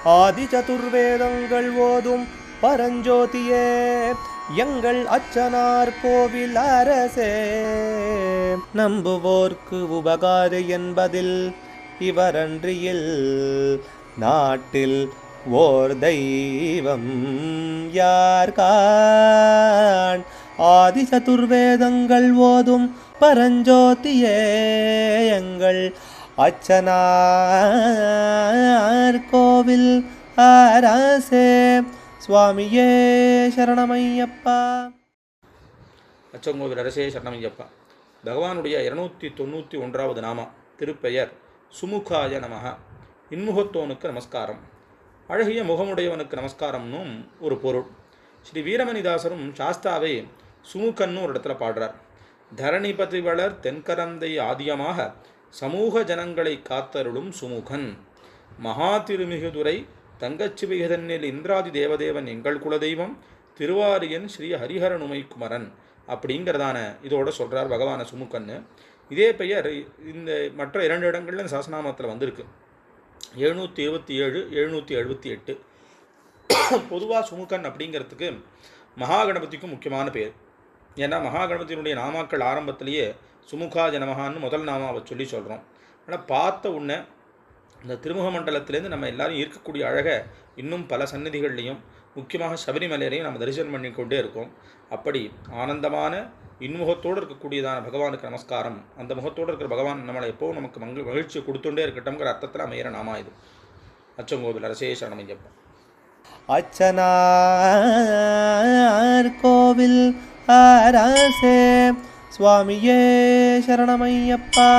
ஆதி சதுர்வேதங்கள் ஓதும் பரஞ்சோதியே எங்கள் அச்சனார் கோவில் அரசே. நம்புவோர்க்கு உபகாரி என்பதில் இவரன்றியில் நாட்டில் ஓர் தெய்வம் யார்கான். ஆதி சதுர்வேதங்கள் ஓதும் பரஞ்சோதியே எங்கள் அச்சனார் கோவில் அரசே. சுவாமியே சரணமையப்பா. அச்சங்கோவில் அரசே சரணமையப்பா. பகவானுடைய 291வது நாமா திருப்பெயர் சுமுகாய நமக. இன்முகத்தோனுக்கு நமஸ்காரம், அழகிய முகமுடையவனுக்கு நமஸ்காரம்னும் ஒரு பொருள். ஸ்ரீ வீரமணிதாசரும் சாஸ்தாவை சுமுகன்னு ஒரு இடத்துல பாடுறார். தரணிபதி வளர் தென்கரந்தை ஆதியமாக சமூக ஜனங்களை காத்தருளும் சுமுகன். மகா திருமிகுதுரை தங்கச்சிவிகதன்னில் இந்திராதி தேவதேவன் எங்கள் குலதெய்வம் திருவாரியன் ஸ்ரீ ஹரிஹரனுமை குமரன் அப்படிங்கிறதான இதோட சொல்கிறார் பகவான சுமுகன்னு. இதே பெயர் இந்த மற்ற 2 இடங்கள்ல சாசனாமத்தில் வந்திருக்கு. 727, 778. பொதுவாக சுமுகன் அப்படிங்கிறதுக்கு மகாகணபதிக்கும் முக்கியமான பேர். ஏன்னா மகாகணபதியினுடைய நாமாக்கள் ஆரம்பத்திலேயே சுமுகா ஜனமகான்னு முதல் நாமாவை சொல்கிறோம். ஆனால் பார்த்த உடனே இந்த திருமுக மண்டலத்திலேருந்து நம்ம எல்லாரும் இருக்கக்கூடிய அழகை இன்னும் பல சந்நிதிகள்லையும் முக்கியமாக சபரிமலையிலையும் நம்ம தரிசனம் பண்ணி கொண்டே இருக்கோம். அப்படி ஆனந்தமான இன்முகத்தோடு இருக்கக்கூடியதான பகவானுக்கு நமஸ்காரம். அந்த முகத்தோடு இருக்கிற பகவான் நம்மளை எப்போவும் நமக்கு மகிழ்ச்சியை கொடுத்துட்டே இருக்கட்டும்ங்கிற அர்த்தத்தில் அமையிற நாமா இது. அச்சங்கோவில் அரசே சரணமையப்பா. அச்சனார் கோவில் அரசே. சுவாமியே சரணமையப்பா.